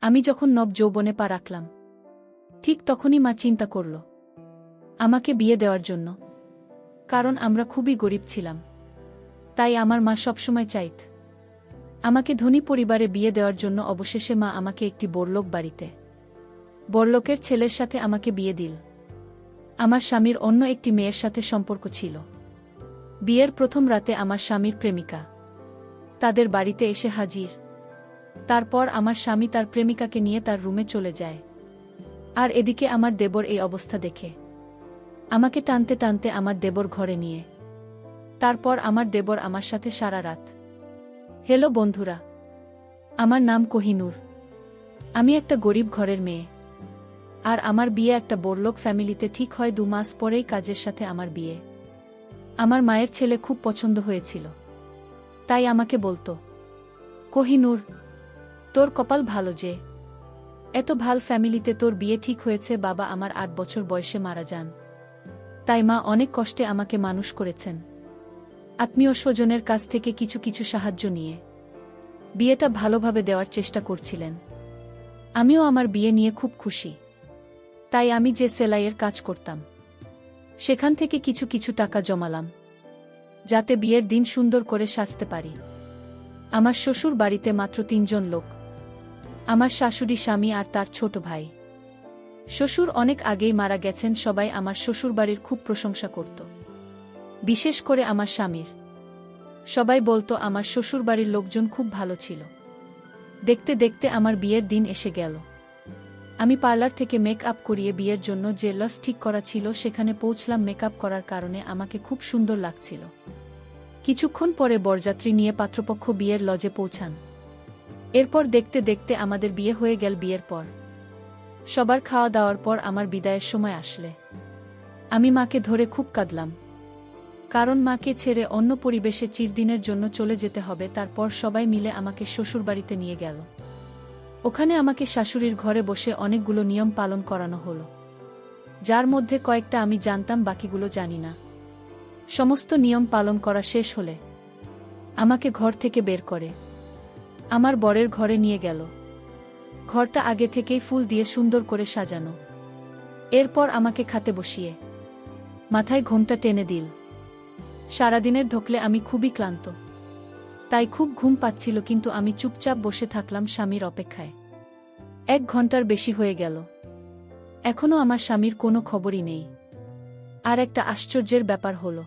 আমি যখন নব যৌবনে পা রাখলাম, ঠিক তখনই মা চিন্তা করল আমাকে বিয়ে দেওয়ার জন্য। কারণ আমরা খুবই গরিব ছিলাম, তাই আমার মা সবসময় চাইত আমাকে ধনী পরিবারে বিয়ে দেওয়ার জন্য। অবশেষে মা আমাকে একটি বড়লোক বাড়িতে বড়লোকের ছেলের সাথে আমাকে বিয়ে দিল। আমার স্বামীর অন্য একটি মেয়ের সাথে সম্পর্ক ছিল। বিয়ের প্রথম রাতে আমার স্বামীর প্রেমিকা তাদের বাড়িতে এসে হাজির। তারপর আমার স্বামী তার প্রেমিকাকে নিয়ে তার রুমে চলে যায়। আর এদিকে আমার দেবর এই অবস্থা দেখে আমাকে টানতে টানতে আমার দেবর ঘরে নিয়ে। তারপর আমার দেবর আমার সাথে সারা রাত। হ্যালো বন্ধুরা, আমার নাম কোহিনূর। আমি একটা গরিব ঘরের মেয়ে, আর আমার বিয়ে একটা বড়লোক ফ্যামিলিতে ঠিক হয় 2 মাস পরেই কাজের সাথে আমার বিয়ে। আমার মায়ের ছেলে খুব পছন্দ হয়েছিল, তাই আমাকে বলতো, কোহিনূর, তোর কপাল ভালো যে এত ভাল ফ্যামিলিতে তোর বিয়ে ঠিক হয়েছে। বাবা আমার 8 বছর বয়সে মারা যান, তাই মা অনেক কষ্টে আমাকে মানুষ করেছেন। আত্মীয় স্বজনের কাছ থেকে কিছু কিছু সাহায্য নিয়ে বিয়েটা ভালোভাবে দেওয়ার চেষ্টা করছিলেন। আমিও আমার বিয়ে নিয়ে খুব খুশি, তাই আমি যে সেলাইয়ের কাজ করতাম সেখান থেকে কিছু কিছু টাকা জমালাম, যাতে বিয়ের দিন সুন্দর করে সাজতে পারি। আমার শ্বশুর বাড়িতে মাত্র 3 জন লোক, আমার শাশুড়ি, স্বামী আর তার ছোট ভাই। শ্বশুর অনেক আগেই মারা গেছেন। সবাই আমার শ্বশুরবাড়ির খুব প্রশংসা করত, বিশেষ করে আমার স্বামীর। সবাই বলতো আমার শ্বশুরবাড়ির লোকজন খুব ভালো ছিল। দেখতে দেখতে আমার বিয়ের দিন এসে গেল। আমি পার্লার থেকে মেকআপ করিয়ে বিয়ের জন্য যে লস ঠিক করা ছিল সেখানে পৌঁছলাম। মেকআপ করার কারণে আমাকে খুব সুন্দর লাগছিল। কিছুক্ষণ পরে বরযাত্রী নিয়ে পাত্রপক্ষ বিয়ের লজে পৌঁছান। এরপর দেখতে দেখতে আমাদের বিয়ে হয়ে গেল। বিয়ের পর সবার খাওয়া দাওয়ার পর আমার বিদায়ের সময় আসলে আমি মাকে ধরে খুব কাঁদলাম, কারণ মাকে ছেড়ে অন্য পরিবেশে চিরদিনের জন্য চলে যেতে হবে। তারপর সবাই মিলে আমাকে শ্বশুরবাড়িতে নিয়ে গেল। ওখানে আমাকে শাশুড়ির ঘরে বসে অনেকগুলো নিয়ম পালন করানো হলো, যার মধ্যে কয়েকটা আমি জানতাম, বাকিগুলো জানি না। সমস্ত নিয়ম পালন করা শেষ হলে আমাকে ঘর থেকে বের করে আমার বরের ঘরে নিয়ে গেল। ঘরটা আগে থেকেই ফুল দিয়ে সুন্দর করে সাজানো। এরপর আমাকে খাতে বসিয়ে মাথায় ঘোমটা টেনে দিল। সারাদিনের ধকলে আমি খুবই ক্লান্ত, তাই খুব ঘুম পাচ্ছিল, কিন্তু আমি চুপচাপ বসে থাকলাম স্বামীর অপেক্ষায়। 1 ঘন্টার বেশি হয়ে গেল, এখনো আমার স্বামীর কোনো খবরই নেই। আর একটা আশ্চর্যের ব্যাপার হলো,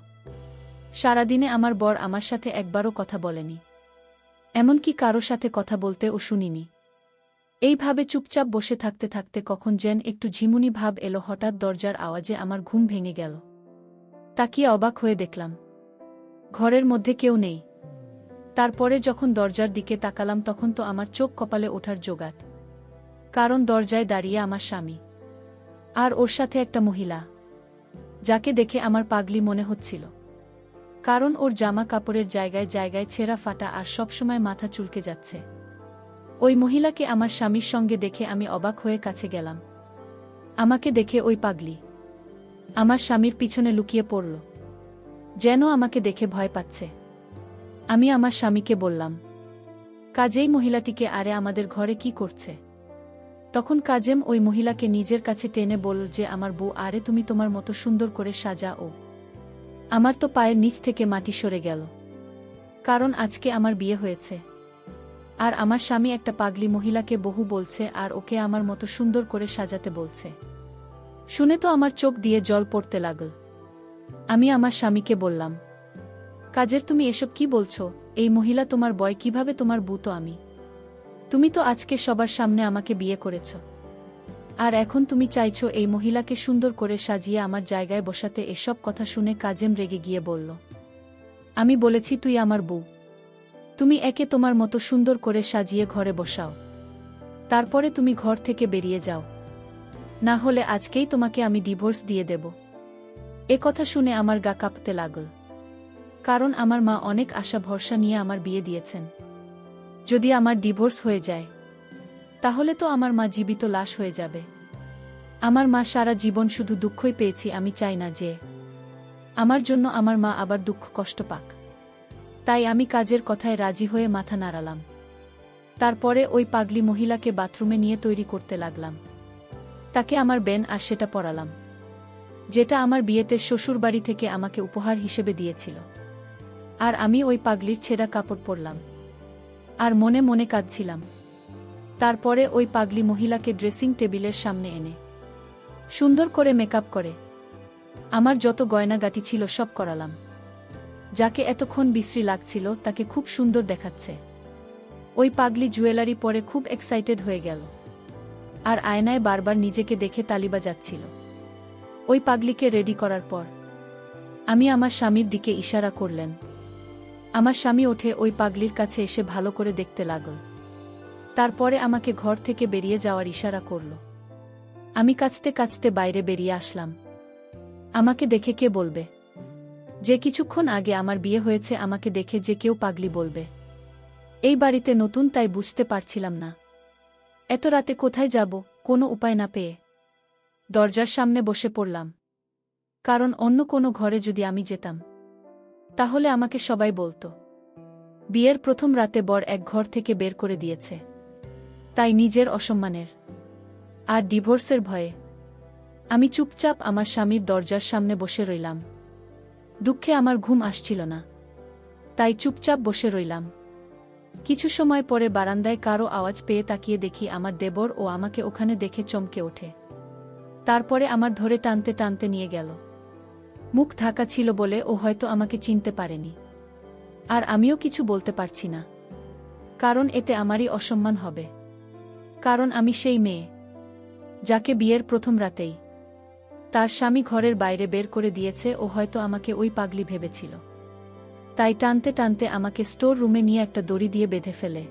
সারাদিনে আমার বর আমার সাথে একবারও কথা বলেনি, এমনকি কারো সাথে কথা বলতে ও শুনিনি। এইভাবে চুপচাপ বসে থাকতে থাকতে কখন যেন একটু ঝিমুনি ভাব এলো। হঠাৎ দরজার আওয়াজে আমার ঘুম ভেঙে গেল। তাকিয়ে অবাক হয়ে দেখলাম ঘরের মধ্যে কেউ নেই। তারপরে যখন দরজার দিকে তাকালাম তখন তো আমার চোখ কপালে ওঠার জোগাড়, কারণ দরজায় দাঁড়িয়ে আমার স্বামী, আর ওর সাথে একটা মহিলা, যাকে দেখে আমার পাগলি মনে হচ্ছিল। কারণ ওর জামা কাপড়ের জায়গায় জায়গায় ছেঁড়া ফাটা আর সবসময় মাথা চুলকে যাচ্ছে। ওই মহিলাকে আমার স্বামীর সঙ্গে দেখে আমি অবাক হয়ে কাছে গেলাম। আমাকে দেখে ওই পাগলি আমার স্বামীর পিছনে লুকিয়ে পড়ল, যেন আমাকে দেখে ভয় পাচ্ছে। আমি আমার স্বামীকে বললাম, কাজেই মহিলাটিকে, আরে আমাদের ঘরে কি করছে? তখন কাজেম ওই মহিলাকে নিজের কাছে টেনে বলল যে আমার বউ, আরে তুমি তোমার মতো সুন্দর করে সাজা। ও আমার তো পায়ের নিচ থেকে মাটি সরে গেল, কারণ আজকে আমার বিয়ে হয়েছে, আর আমার স্বামী একটা পাগলি মহিলাকে বহু বলছে আর ওকে আমার মতো সুন্দর করে সাজাতে বলছে। শুনে তো আমার চোখ দিয়ে জল পড়তে লাগল। আমি আমার স্বামীকে বললাম, কাজের তুমি এসব কি বলছো? এই মহিলা তোমার বয় কিভাবে? তোমার বউ তো আমি। তুমি তো আজকে সবার সামনে আমাকে বিয়ে করেছ, আর এখন তুমি চাইছো এই মহিলাকে সুন্দর করে সাজিয়ে আমার জায়গায় বসাতে। এসব কথা শুনে কাজেম রেগে গিয়ে বলল, আমি বলেছি তুই আমার বউ, তুমি একে তোমার মতো সুন্দর করে সাজিয়ে ঘরে বসাও, তারপরে তুমি ঘর থেকে বেরিয়ে যাও, না হলে আজকেই তোমাকে আমি ডিভোর্স দিয়ে দেব। এ কথা শুনে আমার গা কাঁপতে লাগল, কারণ আমার মা অনেক আশা ভরসা নিয়ে আমার বিয়ে দিয়েছেন। যদি আমার ডিভোর্স হয়ে যায় তাহলে তো আমার মা জীবিত লাশ হয়ে যাবে। আমার মা সারা জীবন শুধু দুঃখই পেয়েছি, আমি চাই না যে আমার জন্য আমার মা আবার দুঃখ কষ্ট পাক। তাই আমি কাজের কথায় রাজি হয়ে মাথা নাড়ালাম। তারপরে ওই পাগলি মহিলাকে বাথরুমে নিয়ে তৈরি করতে লাগলাম। তাকে আমার বেন আর সেটা পরালাম, যেটা আমার বিয়েতে শ্বশুরবাড়ি থেকে আমাকে উপহার হিসেবে দিয়েছিল। আর আমি ওই পাগলির ছেঁড়া কাপড় পরলাম আর মনে মনে কাঁদছিলাম। তারপরে ওই পাগলি মহিলাকে ড্রেসিং টেবিলের সামনে এনে সুন্দর করে মেকআপ করে আমার যত গয়নাগাটি ছিল সব করালাম। যাকে এতক্ষণ বিশ্রী লাগছিল তাকে খুব সুন্দর দেখাচ্ছে। ওই পাগলি জুয়েলারি পরে খুব এক্সাইটেড হয়ে গেল আর আয়নায় বারবার নিজেকে দেখে তালিবা যাচ্ছিল। ওই পাগলিকে রেডি করার পর আমি আমার স্বামীর দিকে ইশারা করলেন। আমার স্বামী ওঠে ওই পাগলির কাছে এসে ভালো করে দেখতে লাগল। তারপরে আমাকে ঘর থেকে বেরিয়ে যাওয়ার ইশারা করল। আমি কাঁচতে কাঁচতে বাইরে বেরিয়ে আসলাম। আমাকে দেখে কে বলবে যে কিছুক্ষণ আগে আমার বিয়ে হয়েছে? আমাকে দেখে যে কেউ পাগলি বলবে। এই বাড়িতে নতুন, তাই বুঝতে পারছিলাম না এত রাতে কোথায় যাব। কোনো উপায় না পেয়ে দরজার সামনে বসে পড়লাম, কারণ অন্য কোনো ঘরে যদি আমি যেতাম তাহলে আমাকে সবাই বলতো বিয়ের প্রথম রাতে বর এক ঘর থেকে বের করে দিয়েছে। তাই নিজের অসম্মানের আর ডিভোর্সের ভয়ে আমি চুপচাপ আমার স্বামীর দরজার সামনে বসে রইলাম। দুঃখে আমার ঘুম আসছিল না, তাই চুপচাপ বসে রইলাম। কিছু সময় পরে বারান্দায় কারো আওয়াজ পেয়ে তাকিয়ে দেখি আমার দেবর ও আমাকে ওখানে দেখে চমকে ওঠে। তারপরে আমার ধরে টানতে টানতে নিয়ে গেল। মুখ ঢাকা ছিল বলে ও হয়তো আমাকে চিনতে পারেনি, আর আমিও কিছু বলতে পারছি না, কারণ এতে আমারই অসম্মান হবে। কারণ আমি সেই মেয়ে যাকে বিয়ের প্রথম রাতেই তার স্বামী ঘরের বাইরে বের করে দিয়েছে। ও হয়তো আমাকে ওই পাগলি ভেবেছিল, তাই টানতে টানতে আমাকে স্টোর রুমে নিয়ে একটা দড়ি দিয়ে বেঁধে ফেলে।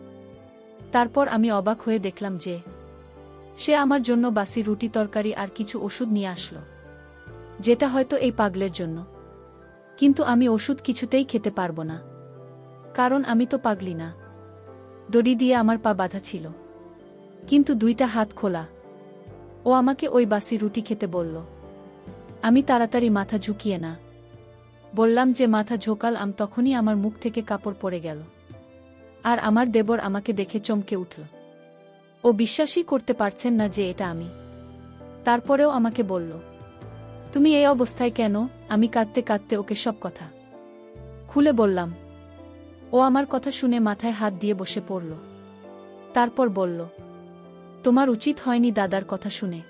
তারপর আমি অবাক হয়ে দেখলাম যে সে আমার জন্য বাসি রুটি তরকারি আর কিছু ওষুধ নিয়ে আসলো, যেটা হয়তো এই পাগলের জন্য। কিন্তু আমি ওষুধ কিছুতেই খেতে পারবো না, কারণ আমি তো পাগলি না। দড়ি দিয়ে আমার পা বাঁধা ছিল, কিন্তু দুইটা হাত খোলা। ও আমাকে ওই বাসি রুটি খেতে বলল। আমি তাড়াতাড়ি মাথা ঝুঁকিয়ে না বললাম যে মাথা ঝোঁকালাম, তখনই আমার মুখ থেকে কাপড় পড়ে গেল। আর আমার দেবর আমাকে দেখে চমকে উঠল। ও বিশ্বাসই করতে পারছেন না যে এটা আমি। তারপরেও আমাকে বলল, তুমি এই অবস্থায় কেন? আমি কাঁদতে কাঁদতে ওকে সব কথা খুলে বললাম। ও আমার কথা শুনে মাথায় হাত দিয়ে বসে পড়ল। তারপর বলল, তোমার উচিত হয়নি দাদার কথা শুনে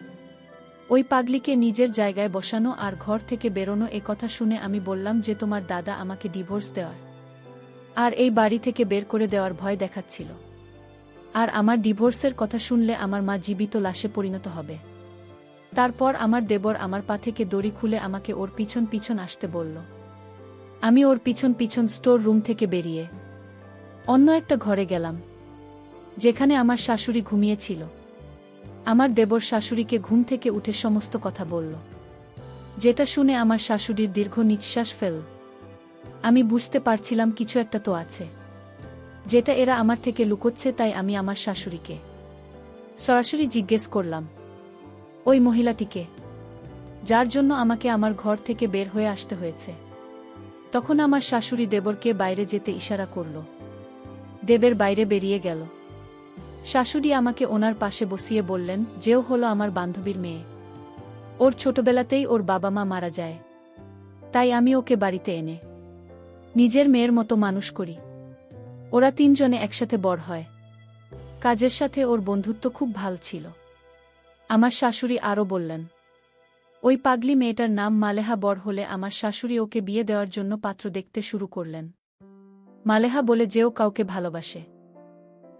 ওই পাগলিকে নিজের জায়গায় বসানো আর ঘর থেকে বেরোনো। এ কথা শুনে আমি বললাম যে তোমার দাদা আমাকে ডিভোর্স দেওয়ার আর এই বাড়ি থেকে বের করে দেওয়ার ভয় দেখাচ্ছিল। আর আমার ডিভোর্সের কথা শুনলে আমার মা জীবিত লাশে পরিণত হবে। তারপর আমার দেবর আমার পা থেকে দড়ি খুলে আমাকে ওর পিছন পিছন আসতে বলল। আমি ওর পিছন পিছন স্টোর রুম থেকে বেরিয়ে অন্য একটা ঘরে গেলাম, যেখানে আমার শাশুড়ি ঘুমিয়েছিল। আমার দেবর শাশুড়িকে ঘুম থেকে উঠে সমস্ত কথা বলল, যেটা শুনে আমার শাশুড়ির দীর্ঘ নিঃশ্বাস ফেল। আমি বুঝতে পারছিলাম কিছু একটা তো আছে, যেটা এরা আমার থেকে লুকোচ্ছে। তাই আমি আমার শাশুড়িকে সরাসরি জিজ্ঞেস করলাম, ওই মহিলাটিকে যার জন্য আমাকে আমার ঘর থেকে বের হয়ে আসতে হয়েছে। তখন আমার শাশুড়ি দেবরকে বাইরে যেতে ইশারা করল। দেবের বাইরে বেরিয়ে গেল। শাশুড়ি আমাকে ওনার পাশে বসিয়ে বললেন, যেও হলো আমার বান্ধবীর মেয়ে। ওর ছোটবেলাতেই ওর বাবা মা মারা যায়, তাই আমি ওকে বাড়িতে এনে নিজের মেয়ের মতো মানুষ করি। ওরা তিনজনে একসাথে বড় হয়। কাজের সাথে ওর বন্ধুত্ব খুব ভালো ছিল। আমার শাশুড়ি আরও বললেন, ওই পাগলি মেয়েটার নাম মালেহা। বড় হলে আমার শাশুড়ি ওকে বিয়ে দেওয়ার জন্য পাত্র দেখতে শুরু করলেন। মালেহা বলে যেও কাউকে ভালোবাসে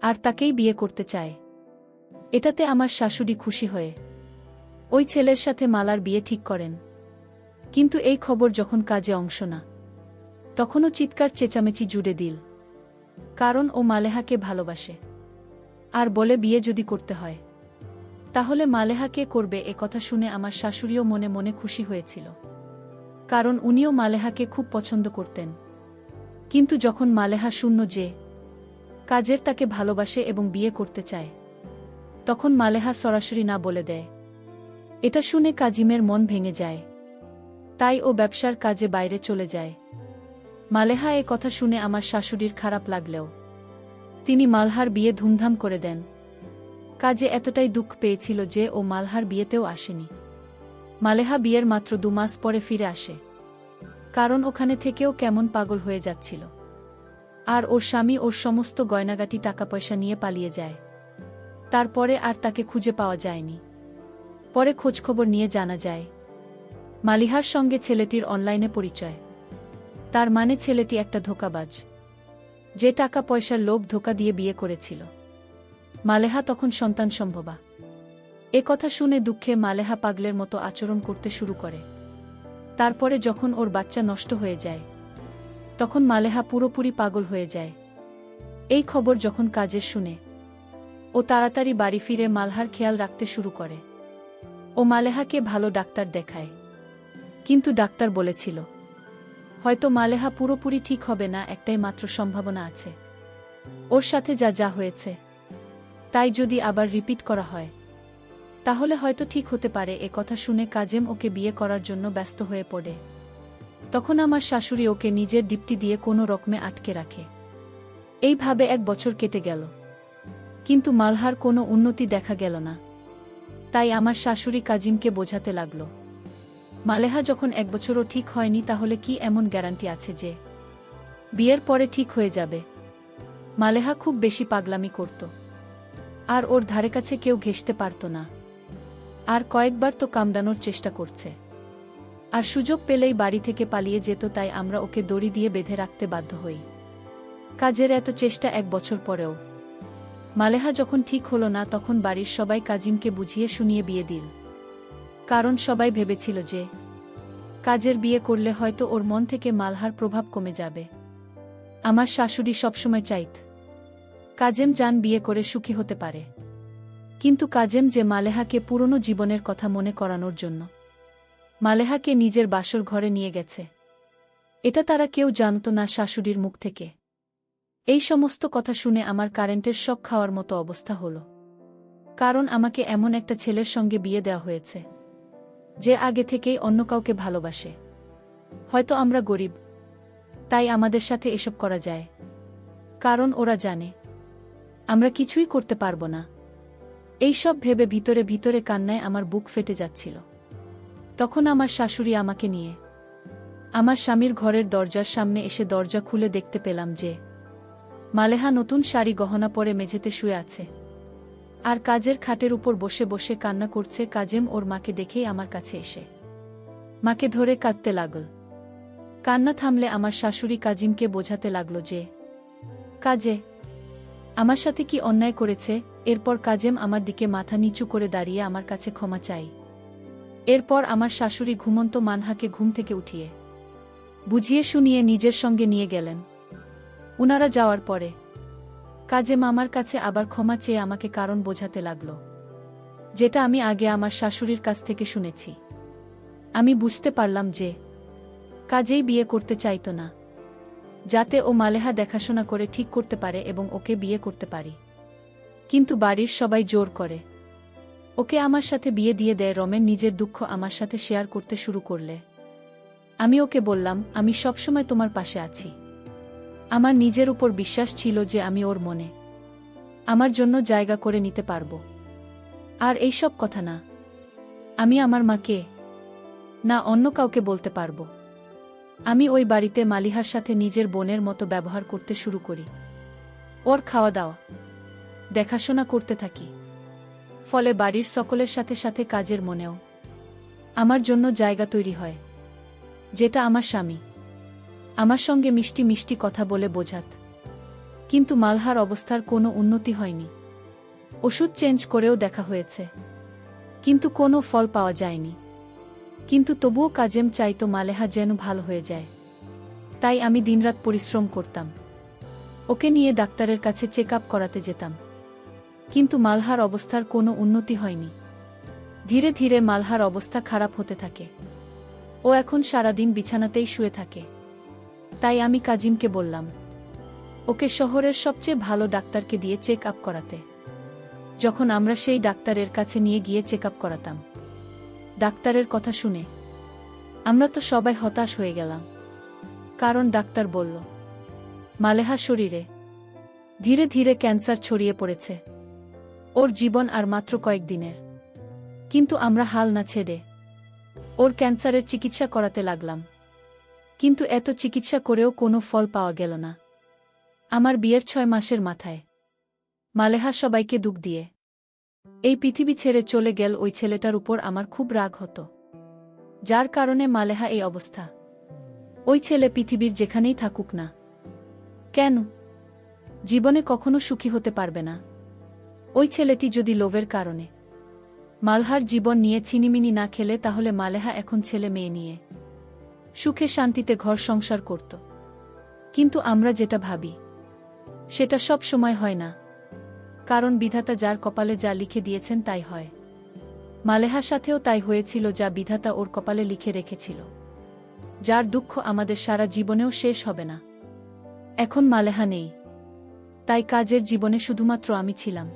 আর তাকেই বিয়ে করতে চায়। এটাতে আমার শাশুড়ি খুশি হয়ে ওই ছেলের সাথে মালার বিয়ে ঠিক করেন। কিন্তু এই খবর যখন কাজে অংশ না, তখনও চিৎকার চেঁচামেচি জুড়ে দিল, কারণ ও মালেহাকে ভালোবাসে আর বলে বিয়ে যদি করতে হয় তাহলে মালেহাকে করবে। এ কথা শুনে আমার শাশুড়িও মনে মনে খুশি হয়েছিল, কারণ উনিও মালেহাকে খুব পছন্দ করতেন। কিন্তু যখন মালেহা শূন্য যে কাজের তাকে ভালোবাসে এবং বিয়ে করতে চায়, তখন মালেহা সরাসরি না বলে দেয়। এটা শুনে কাজিমের মন ভেঙে যায়, তাই ও ব্যবসার কাজে বাইরে চলে যায়। মালেহা এ কথা শুনে আমার শাশুড়ির খারাপ লাগলেও তিনি মালহার বিয়ে ধুমধাম করে দেন। কাজে এতটাই দুঃখ পেয়েছিল যে ও মালহার বিয়েতেও আসেনি। মালেহা বিয়ের মাত্র 2 মাস পরে ফিরে আসে, কারণ ওখানে থেকেও কেমন পাগল হয়ে যাচ্ছিল। আর ওর স্বামী ওর সমস্ত গয়নাগাটি টাকা পয়সা নিয়ে পালিয়ে যায়। তারপরে আর তাকে খুঁজে পাওয়া যায়নি। পরে খোঁজখবর নিয়ে জানা যায় মালিহার সঙ্গে ছেলেটির অনলাইনে পরিচয়। তার মানে ছেলেটি একটা ধোঁকাবাজ, যে টাকা পয়সার লোভ ধোঁকা দিয়ে বিয়ে করেছিল। মালেহা তখন সন্তান সম্ভবা। এ কথা শুনে দুঃখে মালেহা পাগলের মতো আচরণ করতে শুরু করে। তারপরে যখন ওর বাচ্চা নষ্ট হয়ে যায়, তখন মালেহা পুরোপুরি পাগল হয়ে যায়। এই খবর যখন কাজের শুনে, ও তাড়াতাড়ি বাড়ি ফিরে মালহার খেয়াল রাখতে শুরু করে। ও মালেহাকে ভালো ডাক্তার দেখায়, কিন্তু ডাক্তার বলেছিল হয়তো মালেহা পুরোপুরি ঠিক হবে না, একটাই মাত্র সম্ভাবনা আছে। ওর সাথে যা যা হয়েছে তাই যদি আবার রিপিট করা হয়, তাহলে হয়তো ঠিক হতে পারে। এ কথা শুনে কাজেম ওকে বিয়ে করার জন্য ব্যস্ত হয়ে পড়ে। তখন আমার শাশুড়ি ওকে নিজের দীপ্তি দিয়ে কোনো রকমে আটকে রাখে। এইভাবে 1 বছর কেটে গেল, কিন্তু মালহার কোনো উন্নতি দেখা গেল না। তাই আমার শাশুড়ি কাজিমকে বোঝাতে লাগল, মালেহা যখন 1 বছরও ঠিক হয়নি, তাহলে কি এমন গ্যারান্টি আছে যে বিয়ের পরে ঠিক হয়ে যাবে? মালেহা খুব বেশি পাগলামি করত, আর ওর ধারে কাছে কেউ ঘেঁষতে পারত না। আর কয়েকবার তো কামড়ানোর চেষ্টা করছে, আর সুযোগ পেলেই বাড়ি থেকে পালিয়ে যেত। তাই আমরা ওকে দড়ি দিয়ে বেঁধে রাখতে বাধ্য হই। কাজের এত চেষ্টা 1 বছর পরেও মালেহা যখন ঠিক হলো না, তখন বাড়ির সবাই কাজিমকে বুঝিয়ে শুনিয়ে বিয়ে দিল। কারণ সবাই ভেবেছিল যে কাজের বিয়ে করলে হয়তো ওর মন থেকে মালহার প্রভাব কমে যাবে। আমার শাশুড়ি সবসময় চাইত কাজেম জান বিয়ে করে সুখী হতে পারে, কিন্তু কাজেম যে মালেহাকে পুরনো জীবনের কথা মনে করানোর জন্য মালেহাকে নিজের বাসর ঘরে নিয়ে গেছে, এটা তারা কেউ জানত না শাশুড়ির মুখ থেকে। এই সমস্ত কথা শুনে আমার কারেন্টের শক খাওয়ার মতো অবস্থা হলো। কারণ আমাকে এমন একটা ছেলের সঙ্গে বিয়ে দেওয়া হয়েছে যে আগে থেকেই অন্য কাউকে ভালোবাসে। হয়তো আমরা গরিব, তাই আমাদের সাথে এসব করা যায়, কারণ ওরা জানে আমরা কিছুই করতে পারবো না। এইসব ভেবে ভিতরে ভিতরে কান্নায় আমার বুক ফেটে যাচ্ছিল। তখন আমার শাশুড়ি আমাকে নিয়ে আমার স্বামীর ঘরের দরজার সামনে এসে দরজা খুলে দেখতে পেলাম যে মালেহা নতুন শাড়ি গহনা পরে মেঝেতে শুয়ে আছে, আর কাজের খাটের উপর বসে বসে কান্না করছে। কাজেম ওর মাকে দেখেই আমার কাছে এসে মাকে ধরে কাঁদতে লাগল। কান্না থামলে আমার শাশুড়ি কাজিমকে বোঝাতে লাগল যে কাজে আমার সাথে কি অন্যায় করেছে। এরপর কাজেম আমার দিকে মাথা নিচু করে দাঁড়িয়ে আমার কাছে ক্ষমা চাই। এরপর আমার শাশুড়ি ঘুমন্ত মানহাকে ঘুম থেকে উঠিয়ে বুঝিয়ে শুনিয়ে নিজের সঙ্গে নিয়ে গেলেন। উনারা যাওয়ার পরে কাজেম আমার কাছে আবার ক্ষমা চেয়ে আমাকে কারণ বোঝাতে লাগল, যেটা আমি আগে আমার শাশুড়ির কাছ থেকে শুনেছি। আমি বুঝতে পারলাম যে কাজেই বিয়ে করতে চাইত না, যাতে ও মালেহা দেখাশোনা করে ঠিক করতে পারে এবং ওকে বিয়ে করতে পারি। কিন্তু বাড়ির সবাই জোর করে ওকে আমার সাথে বিয়ে দিয়ে দেয়। রমেন নিজের দুঃখ আমার সাথে শেয়ার করতে শুরু করলে আমি ওকে বললাম, আমি সবসময় তোমার পাশে আছি। আমার নিজের উপর বিশ্বাস ছিল যে আমি ওর মনে আমার জন্য জায়গা করে নিতে পারবো। আর এই সব কথা না আমি আমার মাকে না অন্য কাউকে বলতে পারবো। আমি ওই বাড়িতে মালিহার সাথে নিজের বোনের মতো ব্যবহার করতে শুরু করি। ওর খাওয়া দাওয়া দেখাশোনা করতে থাকি। ফলে বাড়ির সকলের সাথে সাথে কাজের মনেও আমার জন্য জায়গা তৈরি হয়, যেটা আমার স্বামী আমার সঙ্গে মিষ্টি মিষ্টি কথা বলে বোঝাত। কিন্তু মালহার অবস্থার কোনো উন্নতি হয়নি। ওষুধ চেঞ্জ করেও দেখা হয়েছে, কিন্তু কোনো ফল পাওয়া যায়নি। কিন্তু তবুও কাজেম চাইতো মালেহা যেন ভালো হয়ে যায়। তাই আমি দিনরাত পরিশ্রম করতাম, ওকে নিয়ে ডাক্তারের কাছে চেক আপ করাতে যেতাম। কিন্তু মালহার অবস্থার কোনো উন্নতি হয়নি। ধীরে ধীরে মালহার অবস্থা খারাপ হতে থাকে। ও এখন সারাদিন বিছানাতেই শুয়ে থাকে। তাই আমি কাজিমকে বললাম ওকে শহরের সবচেয়ে ভালো ডাক্তারকে দিয়ে চেক আপ করাতে। যখন আমরা সেই ডাক্তারের কাছে নিয়ে গিয়ে চেক আপ করাতাম, ডাক্তারের কথা শুনে আমরা তো সবাই হতাশ হয়ে গেলাম। কারণ ডাক্তার বলল মালেহা শরীরে ধীরে ধীরে ক্যান্সার ছড়িয়ে পড়েছে। ওর জীবন আর মাত্র কয়েকদিনের। কিন্তু আমরা হাল না ছেড়ে ওর ক্যান্সারের চিকিৎসা করাতে লাগলাম। কিন্তু এত চিকিৎসা করেও কোনো ফল পাওয়া গেল না। আমার বিয়ের 6 মাসের মাথায় মালেহা সবাইকে দুঃখ দিয়ে এই পৃথিবী ছেড়ে চলে গেল। ওই ছেলেটার উপর আমার খুব রাগ হতো, যার কারণে মালেহা এই অবস্থা। ওই ছেলে পৃথিবীর যেখানেই থাকুক না কেন, জীবনে কখনো সুখী হতে পারবে না। ওই ছেলেটি যদি লোভের কারণে মালহার জীবন নিয়ে ছিনিমিনি না খেলে, তাহলে মালেহা এখন ছেলে মেয়ে নিয়ে সুখে শান্তিতে ঘর সংসার করত। কিন্তু আমরা যেটা ভাবি সেটা সব সময় হয় না, কারণ বিধাতা যার কপালে যা লিখে দিয়েছেন তাই হয়। মালেহার সাথেও তাই হয়েছিল, যা বিধাতা ওর কপালে লিখে রেখেছিল, যার দুঃখ আমাদের সারা জীবনেও শেষ হবে না। এখন মালেহা নেই, তাই কাজের জীবনে শুধুমাত্র আমি ছিলাম।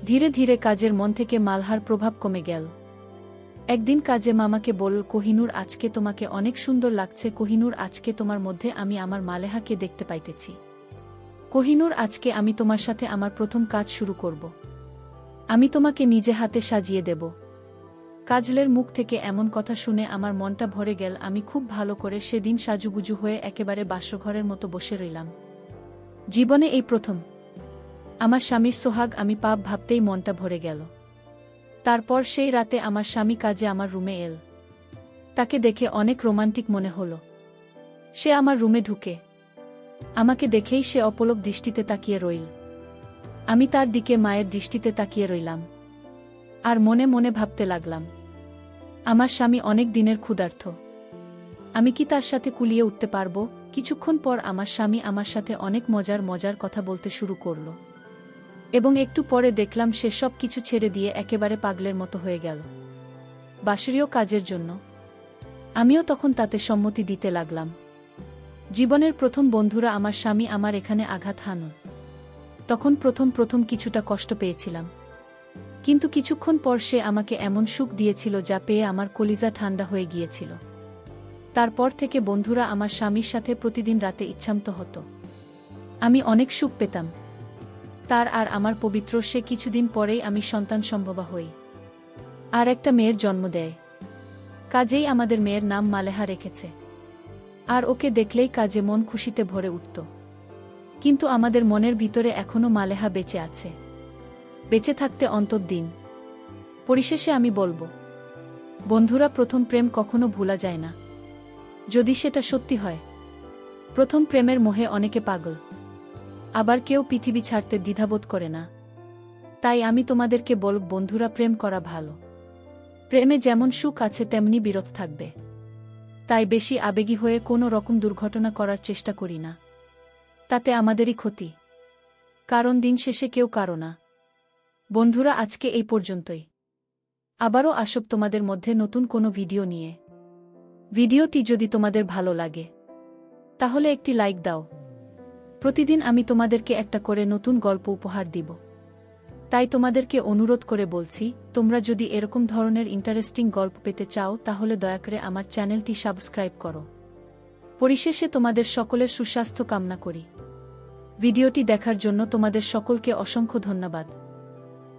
ধীরে ধীরে কাজের মন থেকে মালহার প্রভাব কমে গেল। একদিন কাজে মামাকে বলল, কোহিনূর আজকে তোমাকে অনেক সুন্দর লাগছে। কোহিনূর আজকে তোমার মধ্যে আমি আমার মালেহাকে দেখতে পাইতেছি। কোহিনূর আজকে আমি তোমার সাথে আমার প্রথম কাজ শুরু করব। আমি তোমাকে নিজে হাতে সাজিয়ে দেব। কাজলের মুখ থেকে এমন কথা শুনে আমার মনটা ভরে গেল। আমি খুব ভালো করে সেদিন সাজুগুজু হয়ে একেবারে বাসঘরের মতো বসে রইলাম। জীবনে এই প্রথম আমার স্বামীর সোহাগ আমি পাপ ভাবতেই মনটা ভরে গেল। তারপর সেই রাতে আমার স্বামী কাজে আমার রুমে এল। তাকে দেখে অনেক রোমান্টিক মনে হলো। সে আমার রুমে ঢুকে আমাকে দেখেই সে অপলক দৃষ্টিতে তাকিয়ে রইল। আমি তার দিকে মায়ের দৃষ্টিতে তাকিয়ে রইলাম আর মনে মনে ভাবতে লাগলাম, আমার স্বামী অনেক দিনের ক্ষুধার্ত, আমি কি তার সাথে কুলিয়ে উঠতে পারব? কিছুক্ষণ পর আমার স্বামী আমার সাথে অনেক মজার মজার কথা বলতে শুরু করল, এবং একটু পরে দেখলাম সে সব কিছু ছেড়ে দিয়ে একেবারে পাগলের মতো হয়ে গেল বাসরীয় কাজের জন্য। আমিও তখন তাতে সম্মতি দিতে লাগলাম। জীবনের প্রথম বন্ধুরা আমার স্বামী আমার এখানে আঘাত হানল। তখন প্রথম কিছুটা কষ্ট পেয়েছিলাম, কিন্তু কিছুক্ষণ পর সে আমাকে এমন সুখ দিয়েছিল যা পেয়ে আমার কলিজা ঠান্ডা হয়ে গিয়েছিল। তারপর থেকে বন্ধুরা আমার স্বামীর সাথে প্রতিদিন রাতে ইচ্ছামত হতো। আমি অনেক সুখ পেতাম। তার আর আমার পবিত্র সে কিছুদিন পরেই আমি সন্তান সম্ভবা হই, আর একটা মেয়ের জন্ম দেয়। কাজেই আমাদের মেয়ের নাম মালেহা রেখেছে। আর ওকে দেখলেই কাজে মন খুশিতে ভরে উঠত। কিন্তু আমাদের মনের ভিতরে এখনো মালেহা বেঁচে আছে, বেঁচে থাকতে অন্তর্দিন। পরিশেষে আমি বলবো, বন্ধুরা, প্রথম প্রেম কখনো ভোলা যায় না, যদি সেটা সত্যি হয়। প্রথম প্রেমের মোহে অনেকে পাগল, আবার কেউ পৃথিবী ছাড়তে দ্বিধাবোধ করে না। তাই আমি তোমাদেরকে বলব, বন্ধুরা, প্রেম করা ভালো। প্রেমে যেমন সুখ আছে তেমনি বিরত থাকবে। তাই বেশি আবেগী হয়ে কোনো রকম দুর্ঘটনা করার চেষ্টা করি না, তাতে আমাদেরই ক্ষতি, কারণ দিন শেষে কেউ কারো না। বন্ধুরা, আজকে এই পর্যন্তই। আবারও আসব তোমাদের মধ্যে নতুন কোনো ভিডিও নিয়ে। ভিডিওটি যদি তোমাদের ভালো লাগে তাহলে একটি লাইক দাও। প্রতিদিন আমি তোমাদেরকে একটা করে নতুন গল্প উপহার দিব। তাই তোমাদেরকে অনুরোধ করে বলছি, তোমরা যদি এরকম ধরনের ইন্টারেস্টিং গল্প পেতে চাও তাহলে দয়া করে আমার চ্যানেলটি সাবস্ক্রাইব করো। পরিশেষে তোমাদের সকলের সুস্বাস্থ্য কামনা করি। ভিডিওটি দেখার জন্য তোমাদের সকলকে অসংখ্য ধন্যবাদ।